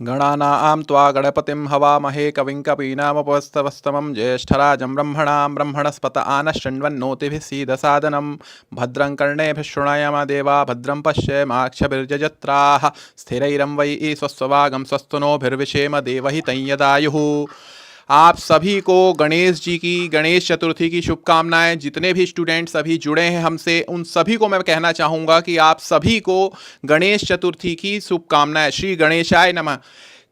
गणानां त्वा गणपतिं हवामहे कविं कवीनामुपमश्रवस्तमं ज्येष्ठराजं ब्रह्मणस्पत आनशृण्वन्नोतिभिः सीदसादनं भद्रं कर्णेभिः शृणुयामदेवा भद्रं पश्येमाक्षभिर्यजत्राः स्थिरैरं स्वस्तिवागं स्वस्तनोभिर्विषेम देवहितं यदायुः। आप सभी को गणेश जी की गणेश चतुर्थी की शुभकामनाएं। जितने भी स्टूडेंट्स अभी जुड़े हैं हमसे, उन सभी को मैं कहना चाहूँगा कि आप सभी को गणेश चतुर्थी की शुभकामनाएं। श्री गणेशाय नमः।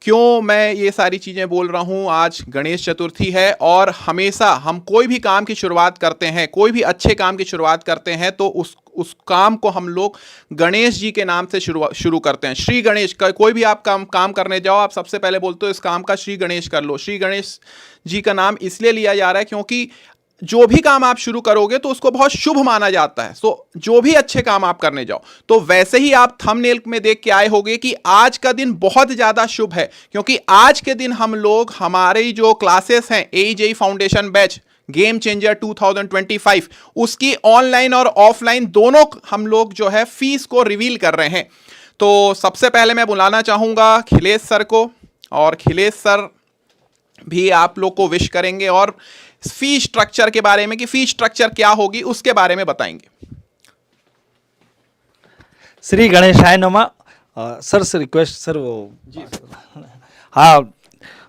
क्यों मैं ये सारी चीज़ें बोल रहा हूँ? आज गणेश चतुर्थी है और हमेशा हम कोई भी काम की शुरुआत करते हैं, कोई भी अच्छे काम की शुरुआत करते हैं तो उस काम को हम लोग गणेश जी के नाम से शुरू करते हैं। श्री गणेश का कोई भी आप काम करने जाओ, आप सबसे पहले बोलते हो इस काम का श्री गणेश कर लो। श्री गणेश जी का नाम इसलिए लिया जा रहा है क्योंकि जो भी काम आप शुरू करोगे तो उसको बहुत शुभ माना जाता है। सो जो भी अच्छे काम आप करने जाओ, तो वैसे ही आप थंबनेल में देख के आए होंगे कि आज का दिन बहुत ज़्यादा शुभ है, क्योंकि आज के दिन हम लोग हमारी जो क्लासेस हैं AJE foundation batch game changer 2025, उसकी ऑनलाइन और ऑफलाइन दोनों हम लोग जो है फीस को रिवील कर रहे हैं। तो सबसे पहले मैं बुलाना चाहूँगा खिलेश सर को, और खिलेश सर भी आप लोग को विश करेंगे और फी स्ट्रक्चर के बारे में कि फी स्ट्रक्चर क्या होगी उसके बारे में बताएंगे। श्री गणेशाय नमः। सर से रिक्वेस्ट सर वो जी हाँ,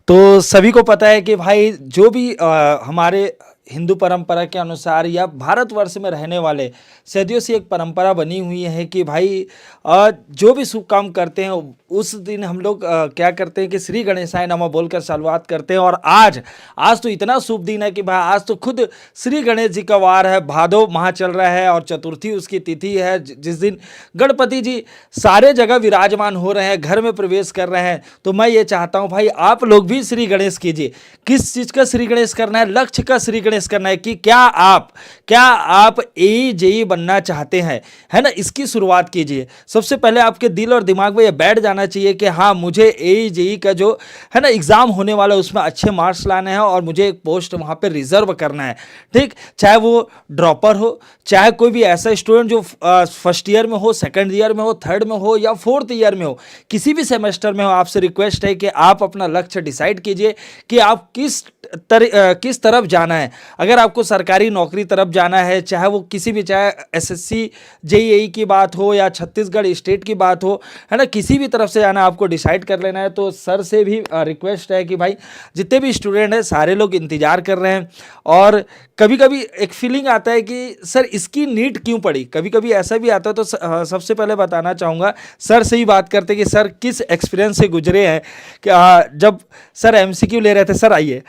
तो सभी को पता है कि भाई जो भी हमारे हिंदू परंपरा के अनुसार या भारतवर्ष में रहने वाले सदियों से एक परंपरा बनी हुई है कि भाई जो भी शुभ काम करते हैं उस दिन हम लोग क्या करते हैं कि श्री गणेशाय नमः बोलकर शुरुआत करते हैं। और आज तो इतना शुभ दिन है कि भाई आज तो खुद श्री गणेश जी का वार है, भादो माह चल रहा है और चतुर्थी उसकी तिथि है, जिस दिन गणपति जी सारे जगह विराजमान हो रहे हैं, घर में प्रवेश कर रहे हैं। तो मैं ये चाहता हूँ भाई आप लोग भी श्री गणेश कीजिए। किस चीज़ का श्री गणेश करना है? लक्ष्य का श्री गणेश करना है कि क्या आप AJE बनना चाहते हैं, है ना? इसकी शुरुआत कीजिए। सबसे पहले आपके दिल और दिमाग में ये बैठ जाना चाहिए कि हाँ मुझे AJE का जो है ना एग्जाम होने वाला है उसमें अच्छे मार्क्स लाने हैं और मुझे एक पोस्ट वहाँ पे रिजर्व करना है। ठीक, चाहे वो ड्रॉपर हो, चाहे कोई भी ऐसा स्टूडेंट जो फर्स्ट ईयर में हो, सेकंड ईयर में हो, थर्ड में हो या फोर्थ ईयर में हो, किसी भी सेमेस्टर में हो, आपसे रिक्वेस्ट है कि आप अपना लक्ष्य डिसाइड कीजिए कि आप किस तरफ जाना है। अगर आपको सरकारी नौकरी तरफ जाना है, चाहे वो किसी भी, चाहे SSC JEE की बात हो या छत्तीसगढ़ स्टेट की बात हो, है ना, किसी भी तरफ से जाना है, आपको डिसाइड कर लेना है। तो सर से भी रिक्वेस्ट है कि भाई जितने भी स्टूडेंट हैं सारे लोग इंतजार कर रहे हैं। और कभी कभी एक फीलिंग आता है कि सर इसकी नीट क्यों पड़ी, कभी कभी ऐसा भी आता है। तो सबसे पहले बताना चाहूँगा, सर से ही बात करते कि सर किस एक्सपीरियंस से गुजरे हैं कि जब सर MCQ ले रहे थे। सर आइए,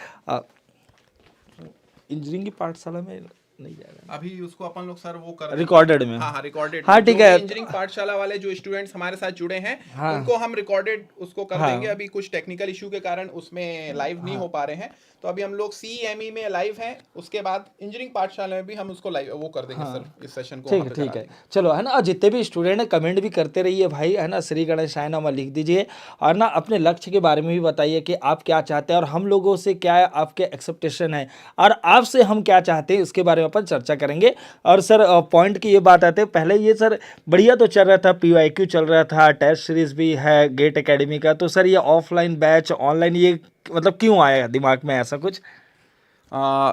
इंजीनियरिंग की पाठशाला में नहीं जा रहा अभी उसको अपन लोग सर वो कर रिकॉर्डेड में। हाँ रिकॉर्डेड। हाँ ठीक है। इंजीनियरिंग पाठशाला वाले जो स्टूडेंट्स हमारे साथ जुड़े हैं हाँ, उनको हम रिकॉर्डेड उसको कर हाँ, देंगे। अभी कुछ टेक्निकल इशू के कारण उसमें लाइव नहीं हो पा रहे हैं, तो अभी हम लोग CME में लाइव हैं। उसके बाद इंजीनियरिंग पाठशाला में भी हम उसको लाइव वो कर देंगे। हाँ, सर इस सेशन को ठीक है। चलो, है ना, जितने भी स्टूडेंट हैं कमेंट भी करते रहिए भाई, है ना, श्री गणेशाय नमः लिख दीजिए और ना अपने लक्ष्य के बारे में भी बताइए कि आप क्या चाहते हैं और हम लोगों से क्या आपके एक्सपेक्टेशन है और आपसे हम क्या चाहते हैं, उसके बारे में अपन चर्चा करेंगे। और सर पॉइंट की ये बात आते हैं, पहले ये सर बढ़िया तो चल रहा था, PYQ चल रहा था, टेस्ट सीरीज भी है गेट एकेडमी का। तो सर ये ऑफलाइन बैच ऑनलाइन ये मतलब क्यों आया दिमाग में ऐसा कुछ?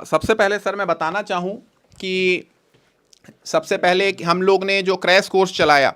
सबसे पहले सर मैं बताना चाहूँ कि सबसे पहले हम लोग ने जो क्रैश कोर्स चलाया,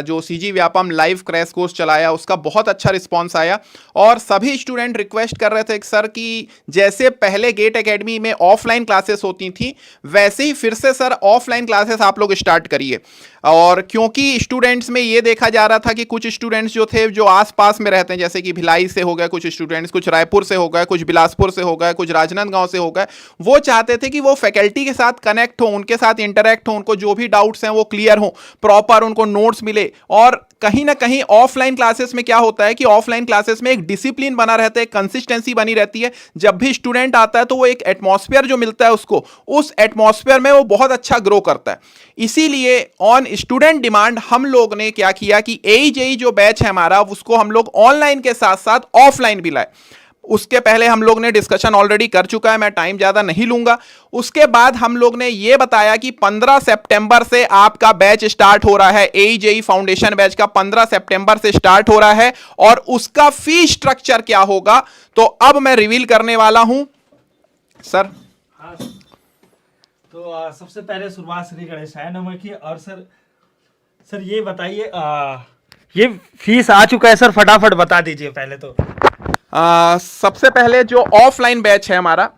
जो CG Vyapam live crash course चलाया, उसका बहुत अच्छा रिस्पांस आया और सभी स्टूडेंट रिक्वेस्ट कर रहे थे कि सर कि जैसे पहले गेट एकेडमी में ऑफलाइन क्लासेस होती थी वैसे ही फिर से सर ऑफलाइन क्लासेस आप लोग स्टार्ट करिए। और क्योंकि स्टूडेंट्स में ये देखा जा रहा था कि कुछ स्टूडेंट्स जो थे जो आसपास में रहते हैं, जैसे कि भिलाई से हो गए कुछ स्टूडेंट्स, कुछ रायपुर से हो गए, कुछ बिलासपुर से हो गए, कुछ राजनांदगांव से हो गए, वो चाहते थे कि वो फैकल्टी के साथ कनेक्ट हो, उनके साथ इंटरेक्ट हो, उनको जो भी डाउट्स हैं वो क्लियर हो, प्रॉपर उनको नोट्स मिले। और कहीं ना कहीं ऑफलाइन क्लासेस में क्या होता है कि ऑफलाइन क्लासेस में एक डिसिप्लिन बना रहता है, कंसिस्टेंसी बनी रहती है। जब भी स्टूडेंट आता है तो वो एक एटमॉस्फेयर जो मिलता है उसको, उस एटमॉस्फेयर में वो बहुत अच्छा ग्रो करता है। इसीलिए ऑन स्टूडेंट डिमांड हम लोग ने क्या किया कि AJE जो बैच है हमारा उसको हम लोग ऑनलाइन के साथ साथ ऑफलाइन भी लाए। उसके पहले हम लोग ने डिस्कशन ऑलरेडी कर चुका है, मैं टाइम ज़्यादा नहीं लूंगा। उसके बाद हम लोग ने ये बताया कि 15 सितंबर से आपका बैच स्टार्ट हो रहा है, AJE फाउंडेशन बैच का 15 सितंबर से स्टार्ट हो रहा है, और उसका फी स्ट्रक्चर क्या होगा तो अब मैं रिवील करने वाला हूं सर। हाँ, तो सबसे पहले शुरुआत श्री गणेशाय नमः की। और सर ये बताइए, ये फीस आ चुका है सर, फटाफट बता दीजिए पहले तो। सबसे पहले जो ऑफलाइन बैच है हमारा,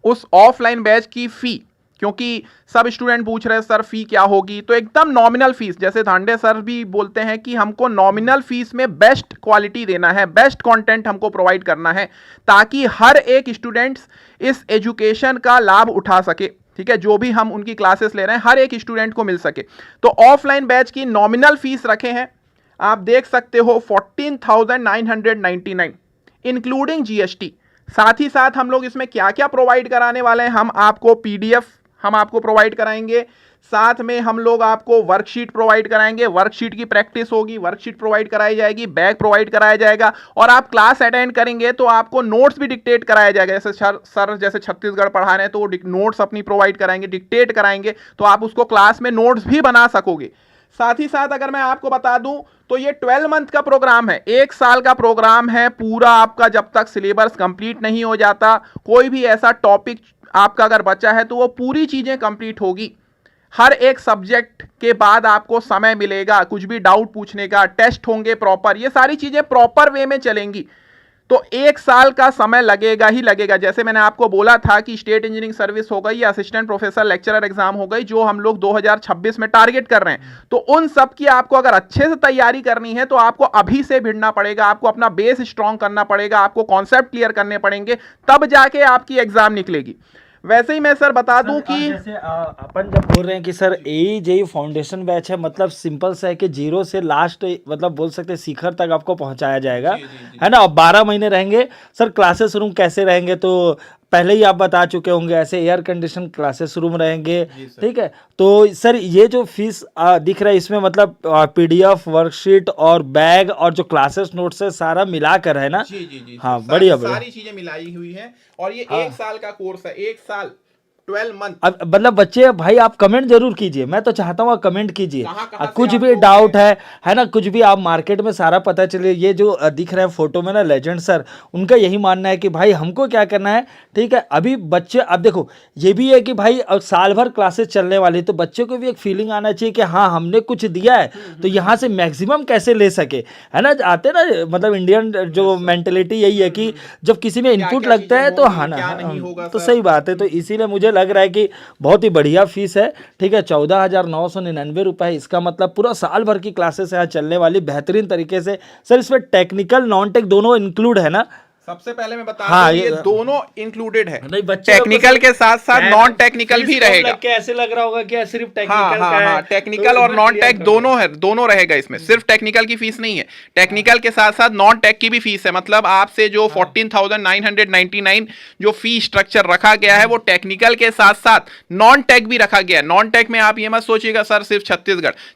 उस ऑफलाइन बैच की फी, क्योंकि सब स्टूडेंट पूछ रहे हैं सर फी क्या होगी, तो एकदम नॉमिनल फीस, जैसे धांडे सर भी बोलते हैं कि हमको नॉमिनल फीस में बेस्ट क्वालिटी देना है, बेस्ट कंटेंट हमको प्रोवाइड करना है, ताकि हर एक स्टूडेंट्स इस एजुकेशन का लाभ उठा सके। ठीक है, जो भी हम उनकी क्लासेस ले रहे हैं हर एक स्टूडेंट को मिल सके। तो ऑफलाइन बैच की नॉमिनल फीस रखे हैं, आप देख सकते हो 14,999 इंक्लूडिंग GST। साथ ही साथ हम लोग इसमें क्या क्या प्रोवाइड कराने वाले हैं, हम आपको PDF हम आपको प्रोवाइड कराएंगे, साथ में हम लोग आपको वर्कशीट प्रोवाइड कराएंगे, वर्कशीट की प्रैक्टिस होगी, वर्कशीट प्रोवाइड कराई जाएगी, बैग प्रोवाइड कराया जाएगा, और आप क्लास अटेंड करेंगे तो आपको नोट्स भी डिक्टेट कराया जाएगा। जैसे सर जैसे छत्तीसगढ़ पढ़ा रहे हैं तो वो नोट्स अपनी प्रोवाइड कराएंगे, डिक्टेट कराएंगे, तो आप उसको क्लास में नोट्स भी बना सकोगे। साथ ही साथ अगर मैं आपको बता दूं तो ये 12 मंथ का प्रोग्राम है, 1 साल का प्रोग्राम है पूरा आपका। जब तक सिलेबस कंप्लीट नहीं हो जाता, कोई भी ऐसा टॉपिक आपका अगर बचा है तो वो पूरी चीजें कंप्लीट होगी। हर एक सब्जेक्ट के बाद आपको समय मिलेगा कुछ भी डाउट पूछने का, टेस्ट होंगे प्रॉपर, ये सारी चीजें प्रॉपर वे में चलेंगी। तो 1 साल का समय लगेगा ही लगेगा। जैसे मैंने आपको बोला था कि स्टेट इंजीनियरिंग सर्विस हो गई या असिस्टेंट प्रोफेसर लेक्चरर एग्जाम हो गई, जो हम लोग 2026 में टारगेट कर रहे हैं, तो उन सब की आपको अगर अच्छे से तैयारी करनी है तो आपको अभी से भिड़ना पड़ेगा, आपको अपना बेस स्ट्रांग करना पड़ेगा, आपको कॉन्सेप्ट क्लियर करने पड़ेंगे, तब जाके आपकी एग्जाम निकलेगी। वैसे ही मैं सर बता दूं कि जैसे अपन जब बोल रहे हैं कि सर AJE फाउंडेशन बैच है, मतलब सिंपल सा है कि जीरो से लास्ट, मतलब बोल सकते हैं शिखर तक आपको पहुंचाया जाएगा, है ना। और 12 महीने रहेंगे सर। क्लासेस रूम कैसे रहेंगे तो पहले ही आप बता चुके होंगे, ऐसे एयर कंडीशन क्लासेस रूम रहेंगे, ठीक है। तो सर ये जो फीस दिख रहा है इसमें मतलब PDF वर्कशीट और बैग और जो क्लासेस नोट्स है सारा मिलाकर है ना। जी हाँ, बढ़िया बढ़िया, सारी चीजें मिलाई हुई है, और ये 1 साल का कोर्स है, 1 साल 12 मंथ। अब मतलब बच्चे भाई आप कमेंट जरूर कीजिए, मैं तो चाहता हूँ कमेंट कीजिए, कहाँ कुछ भी डाउट है ना, कुछ भी आप मार्केट में सारा पता चले। ये जो दिख रहे हैं फोटो में ना लेजेंड सर, उनका यही मानना है कि भाई हमको क्या करना है, ठीक है। अभी बच्चे, अब देखो ये भी है कि भाई अब साल भर क्लासेस चलने वाली, तो बच्चों को भी एक फीलिंग आना चाहिए कि हाँ हमने कुछ दिया है तो यहाँ से मैक्सिमम कैसे ले सके, है ना। आते ना, मतलब इंडियन जो मेंटेलिटी यही है कि जब किसी में इनपुट लगता है तो हाँ ना, तो सही बात है। तो इसीलिए मुझे लग रहा है कि बहुत ही बढ़िया फीस है, ठीक है। 14,999 रुपए, इसका मतलब पूरा साल भर की क्लासेस यहाँ चलने वाली बेहतरीन तरीके से। सर इसमें टेक्निकल नॉन टेक दोनों इंक्लूड है ना। सबसे पहले मैं बता हाँ, दूं ये दोनों इंक्लूडेड है, नहीं बच्चे टेक्निकल के साथ साथ नॉन टेक्निकल भी रहेगा। ऐसे लग रहा होगा कि सिर्फ टेक्निकल हाँ, का है, टेक्निकल और नॉन टेक दोनों है, दोनों रहेगा इसमें। सिर्फ टेक्निकल की फीस नहीं है, टेक्निकल के साथ साथ नॉन टेक की भी फीस है। मतलब आपसे जो 14,999 जो फी स्ट्रक्चर रखा गया है वो टेक्निकल के साथ साथ नॉन टेक भी रखा गया है। नॉन टेक में आप ये मत सोचिएगा सर सिर्फ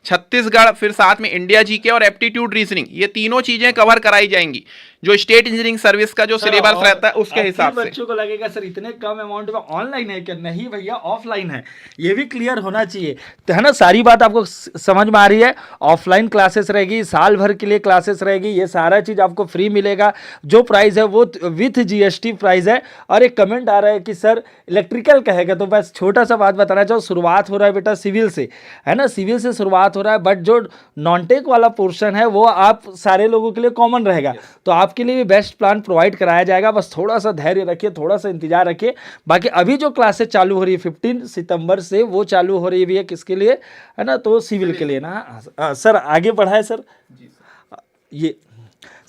छत्तीसगढ़, फिर साथ में इंडिया जीके और एप्टीट्यूड रीजनिंग, ये तीनों चीजें कवर कराई जाएंगी जो स्टेट इंजीनियरिंग सर्विस का जो सिलेबस रहता है उसके हिसाब से। बच्चों को लगेगा सर इतने कम अमाउंट में ऑनलाइन है क्या, नहीं भैया ऑफलाइन है, ये भी क्लियर होना चाहिए, तो है ना। सारी बात आपको समझ में आ रही है। ऑफलाइन क्लासेस रहेगी, साल भर के लिए क्लासेस रहेगी, ये सारा चीज आपको फ्री मिलेगा। जो प्राइस है वो विथ GST प्राइस है। और एक कमेंट आ रहा है कि सर इलेक्ट्रिकल कहेगा, तो बस छोटा सा बात बताना चाहूँ, शुरुआत हो रहा है बेटा सिविल से, है ना, सिविल से शुरुआत हो रहा है, बट जो नॉन टेक वाला पोर्शन है वो आप सारे लोगों के लिए कॉमन रहेगा, तो आपके लिए भी बेस्ट प्लान प्रोवाइड कराया जाएगा। बस थोड़ा सा धैर्य रखिए, थोड़ा सा इंतजार रखिए। बाकी अभी जो क्लासेस चालू हो रही है 15 सितंबर से, वो चालू हो रही है किसके लिए, है ना, तो सिविल के लिए ना। सर आगे बढ़ाए सर। ये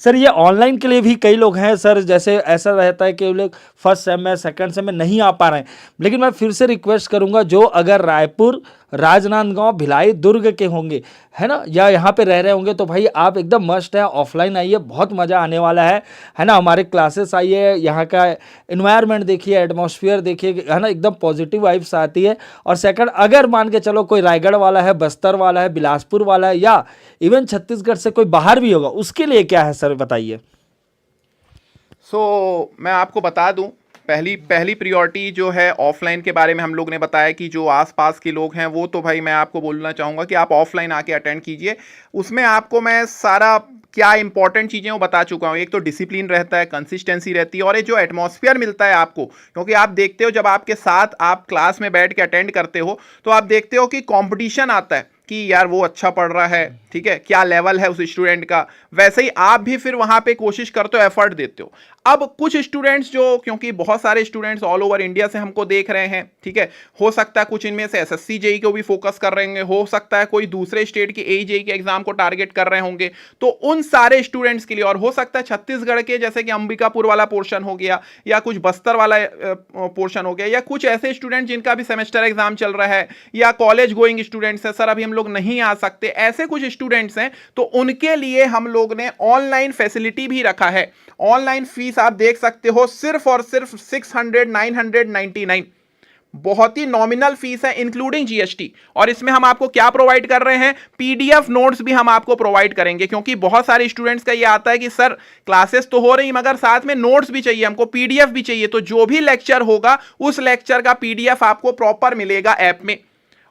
सर ये ऑनलाइन के लिए भी कई लोग हैं सर, जैसे ऐसा रहता है कि वो लोग फर्स्ट सेम में सेकंड सेम में नहीं आ पा रहे हैं, लेकिन मैं फिर से रिक्वेस्ट करूंगा जो अगर रायपुर, राजनांदगांव, भिलाई, दुर्ग के होंगे, है ना, या यहाँ पे रह रहे होंगे, तो भाई आप एकदम मस्ट है ऑफलाइन आइए, बहुत मज़ा आने वाला है ना। हमारे क्लासेस आइए, यहाँ का इन्वायरमेंट देखिए, एटमॉस्फेयर देखिए, है ना, एकदम पॉजिटिव वाइब्स आती है। और सेकंड, अगर मान के चलो कोई रायगढ़ वाला है, बस्तर वाला है, बिलासपुर वाला है, या इवन छत्तीसगढ़ से कोई बाहर भी होगा, उसके लिए क्या है सर बताइए। मैं आपको बता दूं, पहली प्रियोरिटी जो है ऑफलाइन के बारे में हम लोग ने बताया कि जो आसपास के लोग हैं वो तो भाई मैं आपको बोलना चाहूँगा कि आप ऑफलाइन आके अटेंड कीजिए। उसमें आपको मैं सारा क्या इंपॉर्टेंट चीज़ें वो बता चुका हूँ। एक तो डिसिप्लिन रहता है, कंसिस्टेंसी रहती है, और ये जो एटमॉस्फेयर मिलता है आपको, क्योंकि आप देखते हो जब आपके साथ आप क्लास में बैठ के अटेंड करते हो तो आप देखते हो कि कंपटीशन आता है कि यार वो अच्छा पढ़ रहा है, ठीक है, क्या लेवल है उस स्टूडेंट का, वैसे ही आप भी फिर वहां पे कोशिश करते हो, एफर्ट देते हो। अब कुछ स्टूडेंट्स जो, क्योंकि बहुत सारे स्टूडेंट्स ऑल ओवर इंडिया से हमको देख रहे हैं, ठीक है, हो सकता है कुछ इनमें से एसएससी जेई को भी फोकस कर रहे होंगे, हो सकता है कोई दूसरे स्टेट की एई जेई के एग्जाम को टारगेट कर रहे होंगे, तो उन सारे स्टूडेंट्स के लिए, और हो सकता है छत्तीसगढ़ के जैसे कि अंबिकापुर वाला पोर्शन हो गया, या कुछ बस्तर वाला पोर्शन हो गया, या कुछ ऐसे स्टूडेंट जिनका भी सेमेस्टर एग्जाम चल रहा है, या कॉलेज गोइंग स्टूडेंट्स है, सर अभी हम लोग नहीं आ सकते, ऐसे कुछ स्टूडेंट्स हैं, तो उनके लिए हम लोग ने ऑनलाइन फैसिलिटी भी रखा है। ऑनलाइन फीस आप देख सकते हो सिर्फ और सिर्फ 999, बहुत ही नॉमिनल फीस है इंक्लूडिंग जीएसटी। और इसमें हम आपको क्या प्रोवाइड कर रहे हैं, पीडीएफ नोट्स भी हम आपको प्रोवाइड करेंगे, क्योंकि बहुत सारे स्टूडेंट्स का ये आता है कि सर क्लासेस तो हो रही मगर साथ में नोट्स भी चाहिए, हमको पीडीएफ भी चाहिए। तो जो भी लेक्चर होगा उस लेक्चर का पीडीएफ आपको प्रॉपर मिलेगा ऐप में।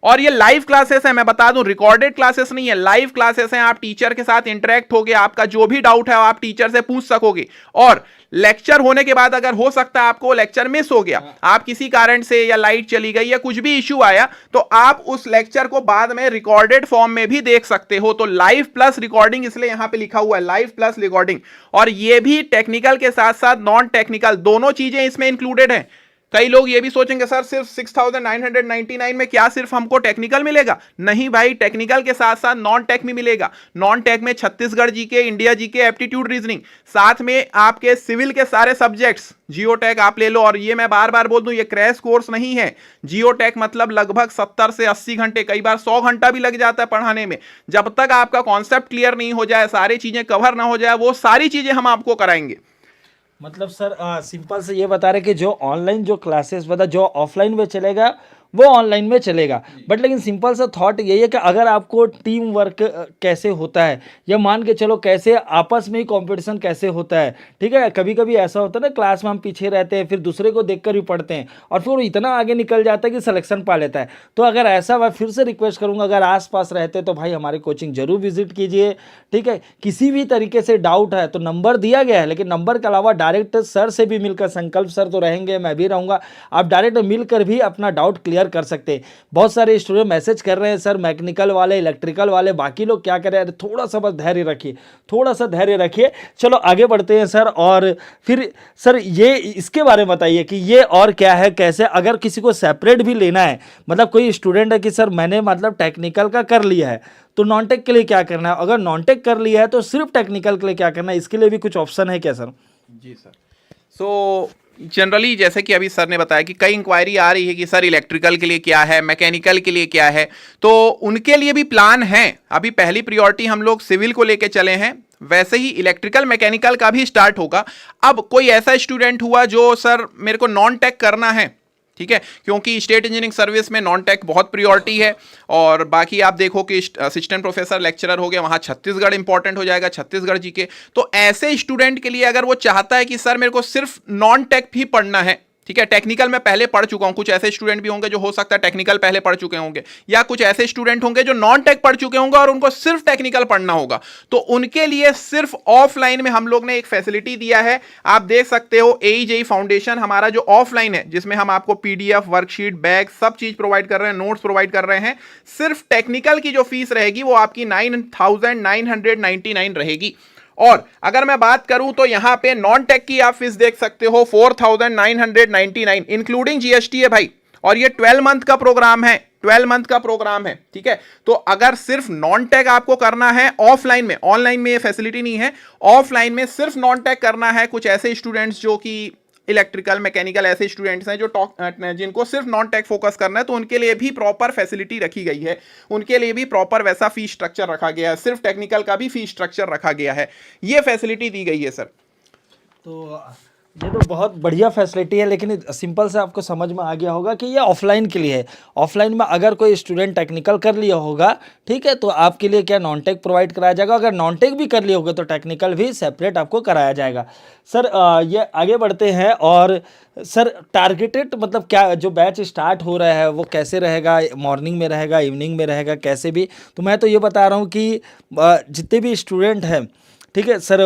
और ये लाइव क्लासेस है, मैं बता दूं, रिकॉर्डेड क्लासेस नहीं है, लाइव क्लासेस हैं। आप टीचर के साथ इंटरेक्ट होगे, आपका जो भी डाउट है आप टीचर से पूछ सकोगे। और लेक्चर होने के बाद अगर हो सकता है आपको लेक्चर मिस हो गया, आप किसी कारण से, या लाइट चली गई, या कुछ भी इश्यू आया, तो आप उस लेक्चर को बाद में रिकॉर्डेड फॉर्म में भी देख सकते हो। तो लाइव प्लस रिकॉर्डिंग, इसलिए यहां पे लिखा हुआ है लाइव प्लस रिकॉर्डिंग। और ये भी टेक्निकल के साथ साथ नॉन टेक्निकल दोनों चीजें इसमें इंक्लूडेड है। कई लोग ये भी सोचेंगे सर सिर्फ 6,999 में क्या सिर्फ हमको टेक्निकल मिलेगा? नहीं भाई, टेक्निकल के साथ साथ नॉन टेक भी मिलेगा। नॉन टेक में Chhattisgarh GK, India GK, aptitude reasoning, साथ में आपके सिविल के सारे सब्जेक्ट्स, जियो टेक आप ले लो। और ये मैं बार बार बोल दूं, ये क्रैश कोर्स नहीं है। जियो टेक मतलब लगभग 70 से 80 घंटे, कई बार 100 घंटा भी लग जाता है पढ़ाने में। जब तक आपका कॉन्सेप्ट क्लियर नहीं हो जाए, सारी चीजें कवर ना हो जाए, वो सारी चीजें हम आपको कराएंगे। मतलब सर सिंपल से ये बता रहे कि जो ऑनलाइन जो क्लासेस बता, जो ऑफलाइन में चलेगा वो ऑनलाइन में चलेगा। बट लेकिन सिंपल सा थॉट यही है कि अगर आपको टीम वर्क कैसे होता है, या मान के चलो कैसे आपस में ही कंपटीशन कैसे होता है, ठीक है, कभी कभी ऐसा होता है ना क्लास में हम पीछे रहते हैं, फिर दूसरे को देखकर भी पढ़ते हैं, और फिर वो इतना आगे निकल जाता है कि सिलेक्शन पा लेता है। तो अगर ऐसा, मैं फिर से रिक्वेस्ट करूँगा, अगर आसपास रहते हैं तो भाई हमारी कोचिंग जरूर विजिट कीजिए, ठीक है। किसी भी तरीके से डाउट है तो नंबर दिया गया है, लेकिन नंबर के अलावा डायरेक्ट सर से भी मिलकर, संकल्प सर तो रहेंगे, मैं भी रहूँगा, आप डायरेक्ट मिलकर भी अपना डाउट क्लियर कर सकते हैं। बहुत सारे स्टूडेंट मैसेज कर रहे हैं सर, मैकेनिकल वाले, इलेक्ट्रिकल वाले, बाकी लोग क्या कर रहे हैं, थोड़ा सा बस धैर्य रखिए, थोड़ा सा धैर्य रखिए। चलो आगे बढ़ते हैं सर। और फिर सर ये इसके बारे में बताइए कि ये और क्या है, कैसे अगर किसी को सेपरेट भी लेना है, मतलब कोई स्टूडेंट है कि सर मैंने मतलब टेक्निकल का कर लिया है तो नॉन टेक के लिए क्या करना है, अगर नॉन टेक कर लिया है तो सिर्फ टेक्निकल के लिए क्या करना है, इसके लिए भी कुछ ऑप्शन है क्या सर? जी सर। सो जनरली जैसे कि अभी सर ने बताया कि कई इंक्वायरी आ रही है कि सर इलेक्ट्रिकल के लिए क्या है, मैकेनिकल के लिए क्या है, तो उनके लिए भी प्लान है। अभी पहली प्रायोरिटी हम लोग सिविल को लेके चले हैं, वैसे ही इलेक्ट्रिकल मैकेनिकल का भी स्टार्ट होगा। अब कोई ऐसा स्टूडेंट हुआ जो सर मेरे को नॉन टेक करना है, ठीक है, क्योंकि स्टेट इंजीनियरिंग सर्विस में नॉन टेक बहुत प्रियोरिटी है। और बाकी आप देखो कि असिस्टेंट प्रोफेसर लेक्चरर हो गया, वहाँ छत्तीसगढ़ इंपॉर्टेंट हो जाएगा, छत्तीसगढ़ जीके। तो ऐसे स्टूडेंट के लिए अगर वो चाहता है कि सर मेरे को सिर्फ नॉन टेक भी पढ़ना है, ठीक है, टेक्निकल मैं पहले पढ़ चुका हूं, कुछ ऐसे स्टूडेंट भी होंगे जो हो सकता है टेक्निकल पहले पढ़ चुके होंगे, या कुछ ऐसे स्टूडेंट होंगे जो नॉन टेक पढ़ चुके होंगे और उनको सिर्फ टेक्निकल पढ़ना होगा, तो उनके लिए सिर्फ ऑफलाइन में हम लोग ने एक फैसिलिटी दिया है। आप देख सकते हो एई जेई फाउंडेशन हमारा जो ऑफलाइन है, जिसमें हम आपको पीडीएफ, वर्कशीट, बैग सब चीज प्रोवाइड कर रहे हैं, नोट्स प्रोवाइड कर रहे हैं। सिर्फ टेक्निकल की जो फीस रहेगी वो आपकी 9,999 रहेगी। और अगर मैं बात करूं तो यहां पे नॉन टेक की आप फीस देख सकते हो 4,999 इंक्लूडिंग जीएसटी है भाई। और ये 12 मंथ का प्रोग्राम है, 12 मंथ का प्रोग्राम है, ठीक है। तो अगर सिर्फ नॉन टेक आपको करना है ऑफलाइन में, ऑनलाइन में ये फैसिलिटी नहीं है, ऑफलाइन में सिर्फ नॉन टेक करना है, कुछ ऐसे स्टूडेंट्स जो कि इलेक्ट्रिकल, मैकेनिकल, ऐसे स्टूडेंट्स हैं जो जिनको सिर्फ नॉन टेक फोकस करना है, तो उनके लिए भी प्रॉपर फैसिलिटी रखी गई है, उनके लिए भी प्रॉपर वैसा फी स्ट्रक्चर रखा गया है, सिर्फ टेक्निकल का भी फी स्ट्रक्चर रखा गया है, ये फैसिलिटी दी गई है सर। तो ये तो बहुत बढ़िया फैसिलिटी है, लेकिन सिंपल से आपको समझ में आ गया होगा कि ये ऑफलाइन के लिए है। ऑफलाइन में अगर कोई स्टूडेंट टेक्निकल कर लिया होगा, ठीक है, तो आपके लिए क्या नॉन टेक प्रोवाइड कराया जाएगा, अगर नॉन टेक भी कर लिए होगा तो टेक्निकल भी सेपरेट आपको कराया जाएगा। सर ये आगे बढ़ते हैं, और सर टारगेटेड मतलब क्या जो बैच स्टार्ट हो रहा है वो कैसे रहेगा, मॉर्निंग में रहेगा, इवनिंग में रहेगा, कैसे भी? तो मैं तो ये बता रहा हूँ कि जितने भी स्टूडेंट हैं, ठीक है सर,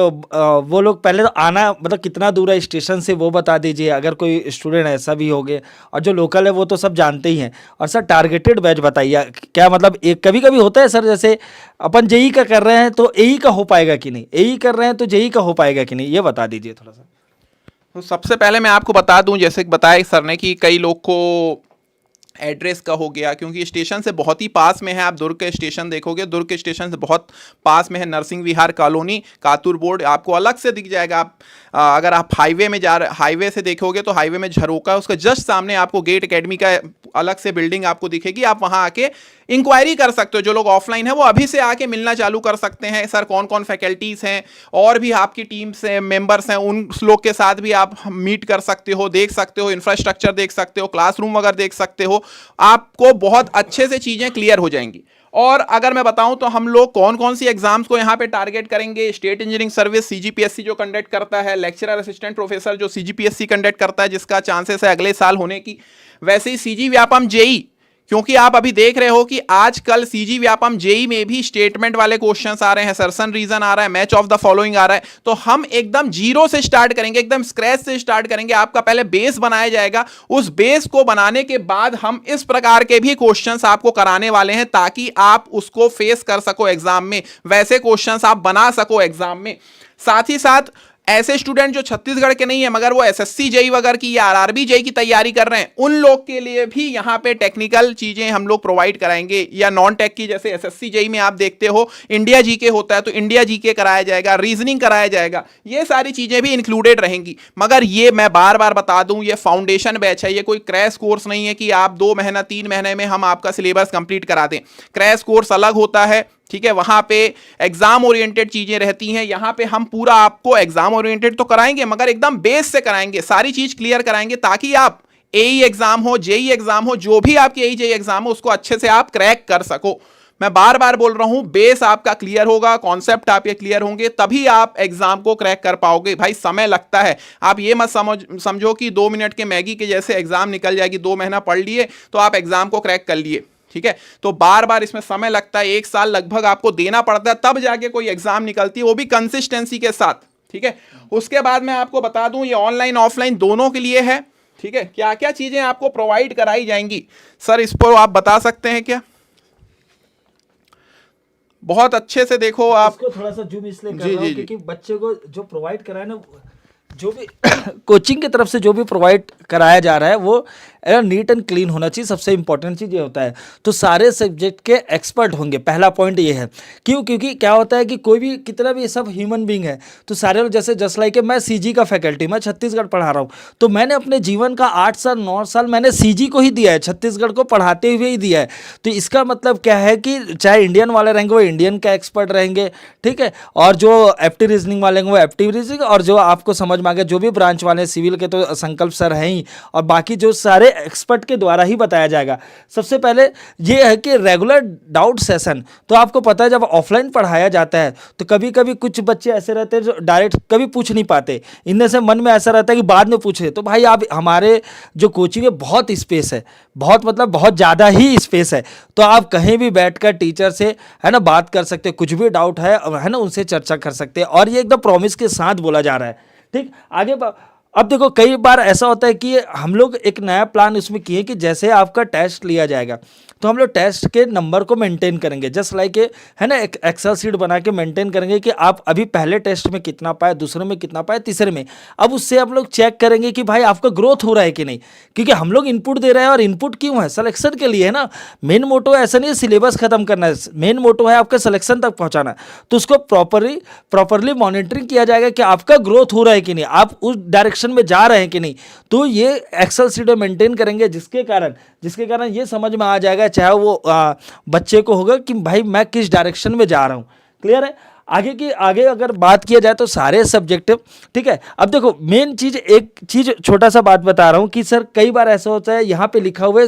वो लोग पहले तो आना मतलब कितना दूर है स्टेशन से वो बता दीजिए, अगर कोई स्टूडेंट ऐसा भी हो गए, और जो लोकल है वो तो सब जानते ही हैं। और सर टारगेटेड बैच बताइए, क्या मतलब एक कभी कभी होता है सर, जैसे अपन जेई का कर रहे हैं तो एई का हो पाएगा कि नहीं, एई कर रहे हैं तो जेई का हो पाएगा कि नहीं, ये बता दीजिए थोड़ा सा। तो सबसे पहले मैं आपको बता दूं, जैसे कि बताया सर ने कि कई लोग को एड्रेस का हो गया, क्योंकि स्टेशन से बहुत ही पास में है। आप दुर्ग के स्टेशन देखोगे, दुर्ग के स्टेशन से बहुत पास में है नरसिंह विहार कॉलोनी, कातुर बोर्ड आपको अलग से दिख जाएगा। आप अगर आप हाईवे में हाईवे से देखोगे तो हाईवे में झरोका, उसका जस्ट सामने आपको गेट एकेडमी का अलग से बिल्डिंग आपको दिखेगी। आप वहां आके इंक्वायरी कर सकते हो। जो लोग ऑफलाइन है वो अभी से आके मिलना चालू कर सकते हैं, सर कौन कौन फैकल्टीज़ हैं, और भी आपकी टीम से मेंबर्स हैं, उन लोग के साथ भी आप मीट कर सकते हो, देख सकते हो, इंफ्रास्ट्रक्चर देख सकते हो, क्लासरूम वगैरह देख सकते हो। आपको बहुत अच्छे से चीज़ें क्लियर हो जाएंगी। और अगर मैं बताऊं तो हम लोग कौन कौन सी एग्जाम्स को यहाँ पे टारगेट करेंगे, स्टेट इंजीनियरिंग सर्विस सीजीपीएससी जो कंडक्ट करता है, लेक्चरर असिस्टेंट प्रोफेसर जो सीजीपीएससी कंडक्ट करता है, जिसका चांसेस है अगले साल होने की, वैसे ही सीजी व्यापम जेई, क्योंकि आप अभी देख रहे हो कि आजकल सीजी व्यापम जेई में भी स्टेटमेंट वाले क्वेश्चंस आ रहे हैं, सर्सन रीजन आ रहा है, मैच ऑफ द फॉलोइंग आ रहा है। तो हम एकदम जीरो से स्टार्ट करेंगे, एकदम स्क्रैच से स्टार्ट करेंगे। आपका पहले बेस बनाया जाएगा, उस बेस को बनाने के बाद हम इस प्रकार के भी क्वेश्चंस आपको कराने वाले हैं, ताकि आप उसको फेस कर सको एग्जाम में, वैसे क्वेश्चंस आप बना सको एग्जाम में। साथ ही साथ ऐसे स्टूडेंट जो छत्तीसगढ़ के नहीं है मगर वो एसएससी जेई वगैरह की या आरआरबी जेई की तैयारी कर रहे हैं, उन लोग के लिए भी यहाँ पे टेक्निकल चीजें हम लोग प्रोवाइड कराएंगे। या नॉन टेक की, जैसे एसएससी जेई में आप देखते हो इंडिया जीके होता है, तो इंडिया जीके कराया जाएगा, रीजनिंग कराया जाएगा, ये सारी चीजें भी इंक्लूडेड रहेंगी। मगर ये मैं बार बार बता दूं, ये फाउंडेशन बैच है, ये कोई क्रैश कोर्स नहीं है कि आप 2 महीना 3 महीने में हम आपका सिलेबस कंप्लीट करा दें। क्रैश कोर्स अलग होता है, ठीक है, वहां पे एग्जाम ओरिएंटेड चीजें रहती हैं। यहां पे हम पूरा आपको एग्जाम ओरिएंटेड तो कराएंगे मगर एकदम बेस से कराएंगे, सारी चीज क्लियर कराएंगे, ताकि आप एई एग्जाम हो, जेई एग्जाम हो, जो भी आपकी एई जेई एग्जाम हो, उसको अच्छे से आप क्रैक कर सको। मैं बार बार बोल रहा हूं, बेस आपका क्लियर होगा, कॉन्सेप्ट आपके क्लियर होंगे, तभी आप एग्जाम को क्रैक कर पाओगे। भाई समय लगता है, आप ये मत समझो कि 2 मिनट के मैगी के जैसे एग्जाम निकल जाएगी, 2 महीना पढ़ लिए तो आप एग्जाम को क्रैक कर लिए, ठीक है। तो बार बार इसमें समय लगता है, 1 साल लगभग आपको देना पड़ता है, तब जाके कोई एग्जाम निकलती है, वो भी कंसिस्टेंसी के साथ, ठीक है। उसके बाद मैं आपको बता दूं, ये ऑनलाइन ऑफलाइन दोनों के लिए है, ठीक है। क्या क्या चीजें आपको प्रोवाइड कराई जाएंगी सर, इस पर आप बता सकते हैं क्या? बहुत अच्छे से देखो आप, इसको थोड़ा सा जूम इसलिए कर जी रहा हूं जी क्योंकि बच्चे को जो प्रोवाइड कराए ना, जो भी कोचिंग की तरफ से जो भी प्रोवाइड कराया जा रहा है वो नीट एंड क्लीन होना चाहिए। सबसे इंपॉर्टेंट चीज़ ये होता है, तो सारे सब्जेक्ट के एक्सपर्ट होंगे, पहला पॉइंट ये है। क्यों? क्योंकि क्या होता है कि कोई भी कितना भी सब ह्यूमन बींग है, तो सारे लोग जैसे जस्ट लाइक मैं सीजी का फैकल्टी, मैं छत्तीसगढ़ पढ़ा रहा हूँ, तो मैंने अपने जीवन का 8 साल 9 साल मैंने सीजी को ही दिया है, छत्तीसगढ़ को पढ़ाते हुए ही दिया है। तो इसका मतलब क्या है कि चाहे इंडियन वाले रहेंगे वो इंडियन का एक्सपर्ट रहेंगे, ठीक है, और जो एप्टी रीजनिंग वाले हैं वो एप्टी रीजनिंग, और जो आपको समझ में आ गया जो भी ब्रांच वाले सिविल के तो संकल्प सर हैं ही, और बाकी जो सारे एक्सपर्ट के द्वारा ही बताया जाएगा। सबसे पहले ये है कि रेगुलर डाउट सेशन, तो आपको पता है जब ऑफलाइन पढ़ाया जाता है तो कभी कभी कुछ बच्चे ऐसे रहते हैं जो डायरेक्ट कभी पूछ नहीं पाते, इनमें से मन में ऐसा रहता है कि बाद में पूछे। तो भाई आप हमारे जो कोचिंग है बहुत स्पेस है, बहुत मतलब बहुत ज़्यादा ही स्पेस है, तो आप कहीं भी बैठकर टीचर से है ना बात कर सकते हैं, कुछ भी डाउट है ना उनसे चर्चा कर सकते हैं, और ये एकदम प्रॉमिस के साथ बोला जा रहा है, ठीक। आगे अब देखो कई बार ऐसा होता है कि हम लोग एक नया प्लान उसमें किए कि जैसे आपका टेस्ट लिया जाएगा तो हम लोग टेस्ट के नंबर को मेंटेन करेंगे, जस्ट लाइक है ना एक एक्सेल शीट बना के मेंटेन करेंगे कि आप अभी पहले टेस्ट में कितना पाए, दूसरे में कितना पाए, तीसरे में। अब उससे हम लोग चेक करेंगे कि भाई आपका ग्रोथ हो रहा है कि नहीं, क्योंकि हम लोग इनपुट दे रहे हैं, और इनपुट क्यों है? सिलेक्शन के लिए है ना। मेन मोटो ऐसा नहीं है सिलेबस खत्म करना है, मेन मोटो है आपका सिलेक्शन तक पहुंचाना। तो उसको प्रॉपरली मॉनिटरिंग किया जाएगा कि आपका ग्रोथ हो रहा है कि नहीं, आप उस डायरेक्शन में जा रहे हैं कि नहीं। तो ये एक्सेल शीट मेंटेन करेंगे, जिसके कारण ये समझ में आ जाएगा, चाहे वो बच्चे को होगा कि भाई मैं किस डायरेक्शन में जा रहा हूँ। क्लियर है? आगे अगर बात किया जाए तो सारे सब्जेक्ट, ठीक है। अब देखो मेन चीज, एक चीज छोटा सा बात बता रहा हूँ कि सर कई बार ऐसा होता है यहाँ पे लिखा हुआ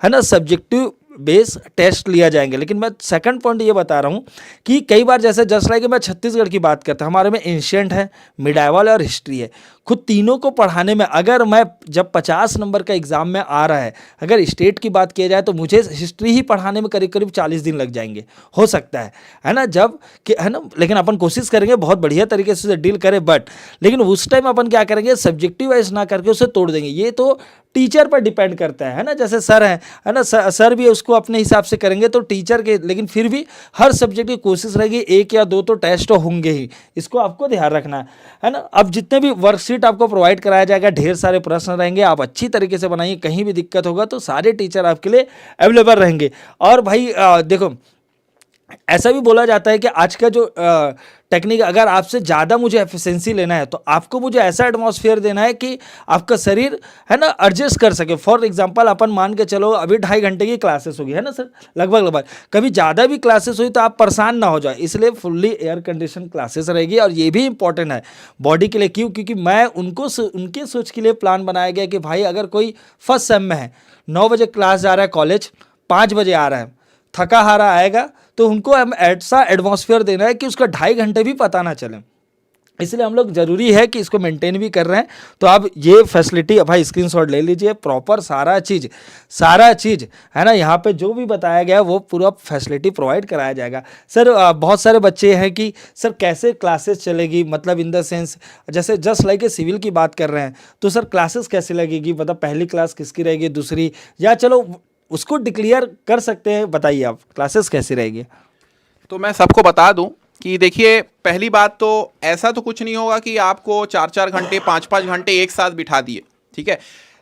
है ना सब्जेक्टिव बेस टेस्ट लिया जाएंगे, लेकिन मैं सेकंड पॉइंट ये बता रहा हूँ कि कई बार जैसे जस्ट लाइक मैं छत्तीसगढ़ की बात करता हूँ, हमारे में एंशियंट है, मिडाइवल और हिस्ट्री है। खुद तीनों को पढ़ाने में अगर मैं जब 50 नंबर का एग्जाम में आ रहा है, अगर स्टेट की बात किया जाए तो मुझे हिस्ट्री ही पढ़ाने में करीब करीब 40 दिन लग जाएंगे, हो सकता है ना, जब कि है ना, लेकिन अपन कोशिश करेंगे बहुत बढ़िया तरीके से डील करें, बट लेकिन उस टाइम अपन क्या करेंगे, सब्जेक्टिव वाइज ना करके उसे तोड़ देंगे। ये तो टीचर पर डिपेंड करता है ना, जैसे सर है ना, सर भी उसको अपने हिसाब से करेंगे तो टीचर के, लेकिन फिर भी हर सब्जेक्ट की कोशिश रहेगी 1 या 2 तो टेस्ट होंगे ही, इसको आपको ध्यान रखना है ना। अब जितने भी वर्कशीट आपको प्रोवाइड कराया जाएगा, ढेर सारे प्रश्न रहेंगे, आप अच्छी तरीके से बनाइए, कहीं भी दिक्कत होगा तो सारे टीचर आपके लिए अवेलेबल रहेंगे। और भाई देखो ऐसा भी बोला जाता है कि आज का जो टेक्निक, अगर आपसे ज़्यादा मुझे एफिशिएंसी लेना है तो आपको मुझे ऐसा एटमॉस्फेयर देना है कि आपका शरीर है ना एडजस्ट कर सके। फॉर एग्जांपल अपन मान के चलो अभी 2.5 घंटे की क्लासेस होगी, है ना सर, लगभग कभी ज़्यादा भी क्लासेस हुई तो आप परेशान ना हो जाए, इसलिए फुल्ली एयर कंडीशन क्लासेस रहेगी। और ये भी इंपॉर्टेंट है बॉडी के लिए, क्यों, क्योंकि मैं उनके सोच के लिए प्लान बनाया गया कि भाई अगर कोई फर्स्ट सेम में है, 9 बजे क्लास जा रहा है कॉलेज, 5 बजे आ रहा है, थका हारा आएगा, तो उनको हम ऐसा एटमॉस्फेयर देना है कि उसका 2.5 घंटे भी पता ना चले। इसलिए हम लोग जरूरी है कि इसको मेंटेन भी कर रहे हैं। तो आप ये फैसिलिटी भाई स्क्रीनशॉट ले लीजिए, प्रॉपर सारा चीज़ है ना, यहाँ पे जो भी बताया गया वो पूरा फैसिलिटी प्रोवाइड कराया जाएगा। सर बहुत सारे बच्चे हैं कि सर कैसे क्लासेस चलेगी, मतलब इन द सेंस जैसे जस्ट लाइक ए सिविल की बात कर रहे हैं, तो सर क्लासेस कैसे लगेगी, मतलब पहली क्लास किसकी रहेगी, दूसरी, या चलो उसको डिक्लेयर कर सकते हैं, बताइए आप क्लासेस कैसी रहेगी। तो मैं सबको बता दूं कि देखिए, पहली बात तो ऐसा तो कुछ नहीं होगा कि आपको 4-4 घंटे 5-5 घंटे एक साथ बिठा दिए, ठीक है।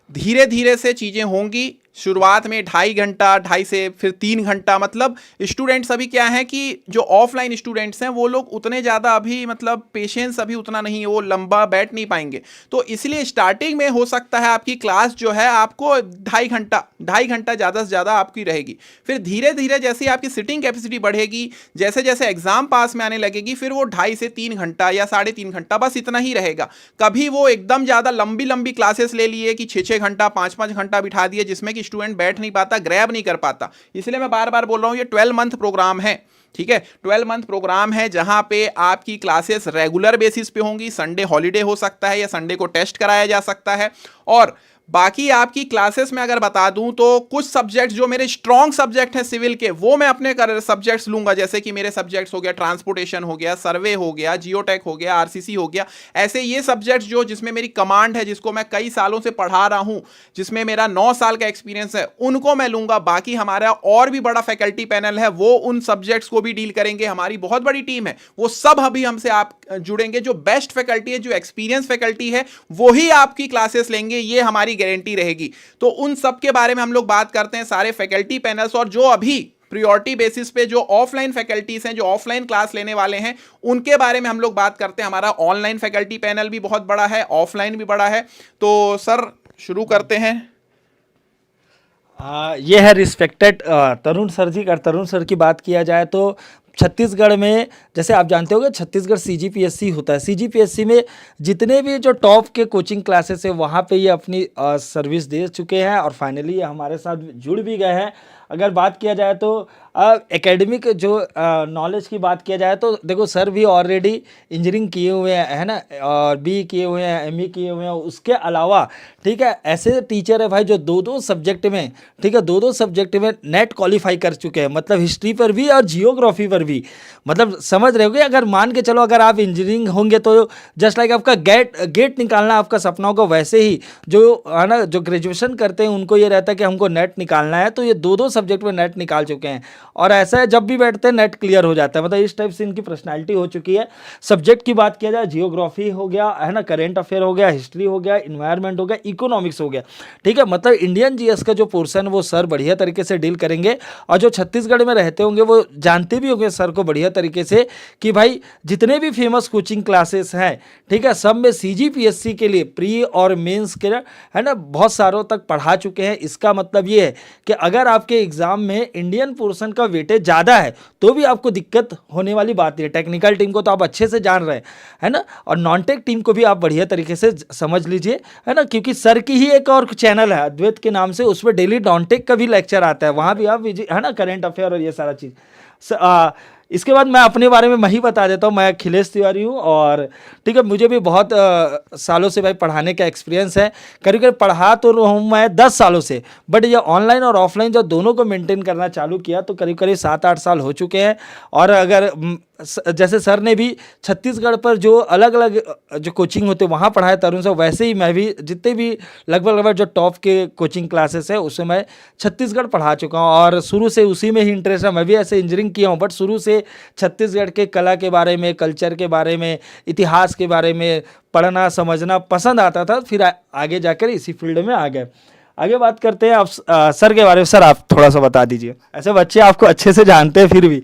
धीरे धीरे से चीज़ें होंगी। शुरुआत में 2.5 घंटा, 2.5 से फिर 3 घंटा, मतलब स्टूडेंट्स अभी क्या है कि जो ऑफलाइन स्टूडेंट्स हैं वो लोग उतने ज़्यादा अभी, मतलब पेशेंस अभी उतना नहीं है, वो लंबा बैठ नहीं पाएंगे। तो इसलिए स्टार्टिंग में हो सकता है आपकी क्लास जो है आपको 2.5 घंटा ज़्यादा से ज़्यादा आपकी रहेगी। फिर धीरे धीरे जैसे आपकी सिटिंग कैपेसिटी बढ़ेगी, जैसे जैसे एग्जाम पास में आने लगेगी, फिर वो 2.5 से 3 घंटा या 3.5 घंटा बस इतना ही रहेगा। कभी वो एकदम ज़्यादा लंबी क्लासेस ले लिए कि 6-6 घंटा 5-5 घंटा बिठा दिए, जिसमें कि स्टूडेंट बैठ नहीं पाता, ग्रैब नहीं कर पाता। इसलिए मैं बार बार बोल रहा हूं ये 12 मंथ प्रोग्राम है, ठीक है। 12 मंथ प्रोग्राम है जहां पे आपकी क्लासेस रेगुलर बेसिस पे होंगी। संडे हॉलीडे हो सकता है या संडे को टेस्ट कराया जा सकता है। और बाकी आपकी क्लासेस में अगर बता दूं तो कुछ सब्जेक्ट्स जो मेरे स्ट्रॉन्ग सब्जेक्ट हैं सिविल के, वो मैं अपने सब्जेक्ट्स लूंगा। जैसे कि मेरे सब्जेक्ट्स हो गया ट्रांसपोर्टेशन हो गया, सर्वे हो गया, जियोटेक हो गया, आरसीसी हो गया, ऐसे ये सब्जेक्ट्स जो जिसमें मेरी कमांड है, जिसको मैं कई सालों से पढ़ा रहा हूं, जिसमें मेरा 9 साल का एक्सपीरियंस है, उनको मैं लूंगा। बाकी हमारा और भी बड़ा फैकल्टी पैनल है, वो उन सब्जेक्ट्स को भी डील करेंगे। हमारी बहुत बड़ी टीम है, वो सब अभी हमसे आप जुड़ेंगे। जो बेस्ट फैकल्टी है, जो एक्सपीरियंस फैकल्टी है, वही आपकी क्लासेस लेंगे, ये हमारी गारंटी रहेगी। तो उन सब के बारे में हम लोग बात करते हैं, सारे फैकल्टी पैनल्स। और जो अभी प्रायोरिटी बेसिस पे जो ऑफलाइन फैकल्टीज हैं, जो ऑफलाइन क्लास लेने वाले हैं, उनके बारे में हम लोग बात करते हैं। हमारा ऑनलाइन फैकल्टी पैनल भी बहुत बड़ा है, ऑफलाइन भी बड़ा है। तो सर शुरू करते हैं। ये है रिस्पेक्टेड तरुण सर जी। अगर तरुण सर की बात किया जाए तो छत्तीसगढ़ में जैसे आप जानते होंगे छत्तीसगढ़ सीजीपीएससी होता है। सीजीपीएससी में जितने भी जो टॉप के कोचिंग क्लासेस है वहाँ पे ये अपनी सर्विस दे चुके हैं और फाइनली ये हमारे साथ जुड़ भी गए हैं। अगर बात किया जाए तो एकेडमिक जो नॉलेज की बात किया जाए तो देखो सर भी ऑलरेडी इंजीनियरिंग किए हुए हैं, है ना, और बी किए हुए हैं, एमई किए हुए हैं। उसके अलावा ठीक है ऐसे टीचर है भाई जो 2-2 सब्जेक्ट में, ठीक है, 2-2 सब्जेक्ट में नेट क्वालिफाई कर चुके हैं, मतलब हिस्ट्री पर भी और जियोग्राफी पर भी। मतलब समझ रहे होगे, अगर मान के चलो अगर आप इंजीनियरिंग होंगे तो जस्ट लाइक आपका गेट निकालना आपका सपना होगा, वैसे ही जो है ना जो ग्रेजुएशन करते हैं उनको ये रहता है कि हमको नेट निकालना है, तो ये 2-2 सब्जेक्ट में नेट निकाल चुके हैं। और ऐसा है जब भी बैठते हैं नेट क्लियर हो जाता है, मतलब इस टाइप से इनकी पर्सनालिटी हो चुकी है। सब्जेक्ट की बात किया जाए जियोग्राफी हो गया, है ना, करेंट अफेयर हो गया, हिस्ट्री हो गया, इन्वायरमेंट हो गया, इकोनॉमिक्स हो गया, ठीक है। मतलब इंडियन जीएस का जो पोर्शन वो सर बढ़िया तरीके से डील करेंगे। और जो छत्तीसगढ़ में रहते होंगे वो जानते भी होंगे सर को बढ़िया तरीके से कि भाई जितने भी फेमस कोचिंग क्लासेस हैं, ठीक है, सब में सीजीपीएससी के लिए प्री और मेंस के, है ना, बहुत सारों तक पढ़ा चुके हैं। इसका मतलब ये है कि अगर आपके एग्जाम में इंडियन पोर्शन का वेटेज ज़्यादा है तो भी आपको दिक्कत होने वाली बात है। टेक्निकल टीम को तो आप अच्छे से जान रहे हैं, है ना, और नॉन टेक टीम को भी आप बढ़िया तरीके से समझ लीजिए, है ना, क्योंकि सर की ही एक और चैनल है अद्वैत के नाम से, उसमें डेली नॉन टेक का भी लेक्चर आता है, वहाँ भी आप है ना, करेंट अफेयर और ये सारा चीज़। इसके बाद मैं अपने बारे में ही बता देता हूँ। मैं अखिलेश तिवारी हूँ और ठीक है, मुझे भी बहुत सालों से भाई पढ़ाने का एक्सपीरियंस है। करीब करीब पढ़ा तो हूँ मैं 10 सालों से, बट ये ऑनलाइन और ऑफलाइन जो दोनों को मेंटेन करना चालू किया तो करीब करीब 7-8 साल हो चुके हैं। और अगर जैसे सर ने भी छत्तीसगढ़ पर जो अलग अलग जो कोचिंग होते वहाँ पढ़ाए तरुण से, वैसे ही मैं भी जितने भी लगभग जो टॉप के कोचिंग क्लासेस है उससे मैं छत्तीसगढ़ पढ़ा चुका हूँ और शुरू से उसी में ही इंटरेस्ट है। मैं भी ऐसे इंजीनियरिंग किया हूँ, बट शुरू से छत्तीसगढ़ के कला के बारे में, कल्चर के बारे में, इतिहास के बारे में पढ़ना समझना पसंद आता था, फिर आगे जाकर इसी फील्ड में आ गए। आगे बात करते हैं आप सर के बारे में। सर आप थोड़ा सा बता दीजिए, ऐसे बच्चे आपको अच्छे से जानते हैं फिर भी।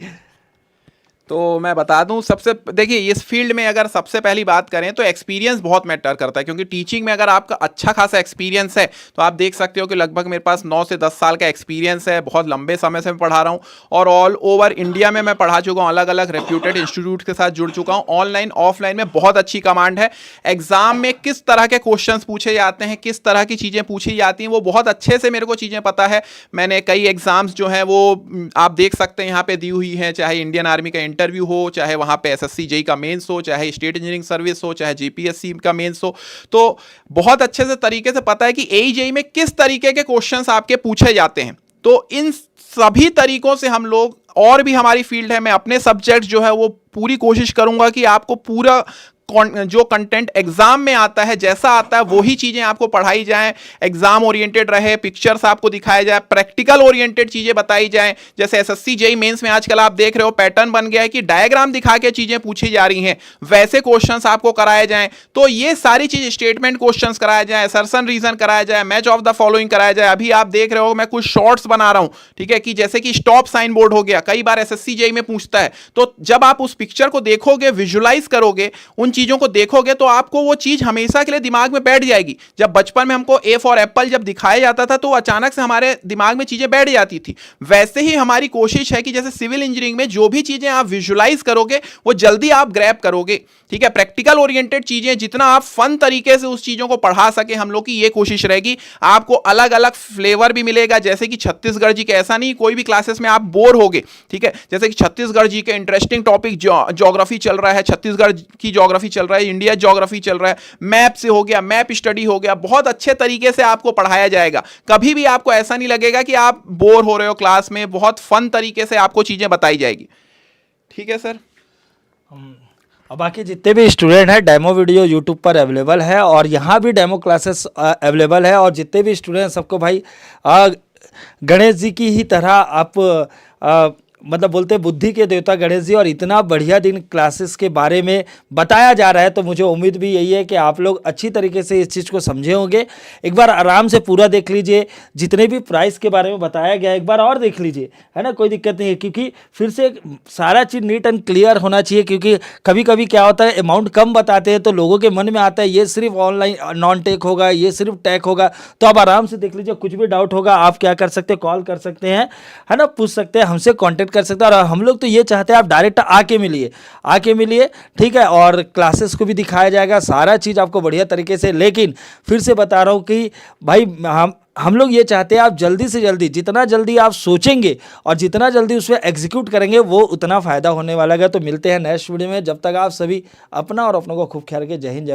तो मैं बता दूं, सबसे देखिए इस फील्ड में अगर सबसे पहली बात करें तो एक्सपीरियंस बहुत मैटर करता है, क्योंकि टीचिंग में अगर आपका अच्छा खासा एक्सपीरियंस है तो आप देख सकते हो कि लगभग मेरे पास 9 से 10 साल का एक्सपीरियंस है, बहुत लंबे समय से मैं पढ़ा रहा हूं और ऑल ओवर इंडिया में मैं पढ़ा चुका हूं, अलग अलग रेप्यूटेड इंस्टीट्यूट के साथ जुड़ चुका हूं। ऑनलाइन ऑफलाइन में बहुत अच्छी कमांड है। एग्जाम में किस तरह के क्वेश्चन पूछे जाते हैं, किस तरह की चीज़ें पूछी जाती हैं, वो बहुत अच्छे से मेरे को चीज़ें पता है। मैंने कई एग्जाम्स जो हैं वो आप देख सकते हैं यहाँ पे दी हुई हैं, चाहे इंडियन आर्मी का इंटरव्यू हो, चाहे वहां पे एसएससी जेई का मेंस हो, चाहे स्टेट इंजीनियरिंग सर्विस हो, चाहे जीपीएससी का मेंस हो, तो बहुत अच्छे से तरीके से पता है कि एई जेई में किस तरीके के क्वेश्चंस आपके पूछे जाते हैं। तो इन सभी तरीकों से हम लोग, और भी हमारी फील्ड है, मैं अपने सब्जेक्ट जो है वो पूरी कोशिश करूंगा कि आपको पूरा जो कंटेंट एग्जाम में आता है, जैसा आता है वही चीजें आपको पढ़ाई जाएं, एग्जाम ओरिएंटेड रहे, पिक्चर्स आपको दिखाया जाए, प्रैक्टिकल ओरिएंटेड चीजें बताई जाएं। जैसे एसएससी जेई मेंस में आजकल आप देख रहे हो पैटर्न बन गया है कि डायग्राम दिखा के चीजें पूछी जा रही हैं, वैसे क्वेश्चंस आपको कराए जाएं। तो ये सारी चीज, स्टेटमेंट क्वेश्चंस कराया जाए, असर्शन रीजन कराया जाए, मैच ऑफ द फॉलोइंग कराया जाए। अभी आप देख रहे हो मैं कुछ शॉर्ट्स बना रहा हूं, ठीक है, कि जैसे कि स्टॉप साइन बोर्ड हो गया, कई बार एसएससी जेई में पूछता है, तो जब आप उस पिक्चर को देखोगे, विजुलाइज करोगे, उन चीजों को देखोगे तो आपको वो चीज हमेशा के लिए दिमाग में बैठ जाएगी। जब बचपन में हमको ए फॉर एप्पल जब दिखाया जाता था तो अचानक से हमारे दिमाग में चीजें बैठ जाती थी। वैसे ही हमारी कोशिश है कि जैसे सिविल इंजीनियरिंग में जो भी चीजें आप विजुलाइज करोगे वो जल्दी आप ग्रैब करोगे, ठीक है। प्रैक्टिकल ओरिएंटेड चीजें जितना आप फन तरीके से उस चीजों को पढ़ा सके, हम लोग की ये कोशिश रहेगी। आपको अलग अलग फ्लेवर भी मिलेगा, जैसे कि छत्तीसगढ़ जी के, ऐसा नहीं कोई भी क्लासेस में आप बोर होगे, ठीक है। जैसे कि छत्तीसगढ़ जी के इंटरेस्टिंग टॉपिक, ज्योग्राफी चल रहा है, छत्तीसगढ़ की ज्योग्राफी चल रहा है, इंडिया ज्योग्राफी चल रहा है, मैप से हो गया, मैप स्टडी हो गया, बहुत अच्छे तरीके से आपको पढ़ाया जाएगा। कभी भी आपको ऐसा नहीं लगेगा कि आप बोर हो रहे हो क्लास में, बहुत फन तरीके से आपको चीजें बताई जाएगी, ठीक है सर। और बाकी जितने भी स्टूडेंट हैं, डेमो वीडियो यूट्यूब पर अवेलेबल है और यहाँ भी डेमो क्लासेस अवेलेबल है। और जितने भी स्टूडेंट, सबको भाई गणेश जी की ही तरह आप मतलब बोलते हैं बुद्धि के देवता गणेश जी, और इतना बढ़िया दिन क्लासेस के बारे में बताया जा रहा है, तो मुझे उम्मीद भी यही है कि आप लोग अच्छी तरीके से इस चीज़ को समझे होंगे। एक बार आराम से पूरा देख लीजिए, जितने भी प्राइस के बारे में बताया गया एक बार और देख लीजिए, है ना, कोई दिक्कत नहीं है, क्योंकि फिर से सारा चीज़ नीट एंड क्लियर होना चाहिए। क्योंकि कभी कभी क्या होता है, अमाउंट कम बताते हैं तो लोगों के मन में आता है ये सिर्फ ऑनलाइन नॉन टेक होगा, ये सिर्फ टेक होगा। तो आप आराम से देख लीजिए, कुछ भी डाउट होगा आप क्या कर सकते हैं, कॉल कर सकते हैं, है ना, पूछ सकते हैं, हमसे कॉन्टेक्ट कर सकते हैं। और हम लोग तो ये चाहते हैं आप डायरेक्ट आके मिलिए, ठीक है। और क्लासेस को भी दिखाया जाएगा, सारा चीज़ आपको बढ़िया तरीके से। लेकिन फिर से बता रहा हूँ कि भाई हम लोग ये चाहते हैं आप जल्दी से जल्दी, जितना जल्दी आप सोचेंगे और जितना जल्दी उसमें एग्जीक्यूट करेंगे वो उतना फ़ायदा होने वाला है। तो मिलते हैं नेक्स्ट वीडियो में, जब तक आप सभी अपना और अपनों को खूब ख्याल रखें। जय हिंद, जय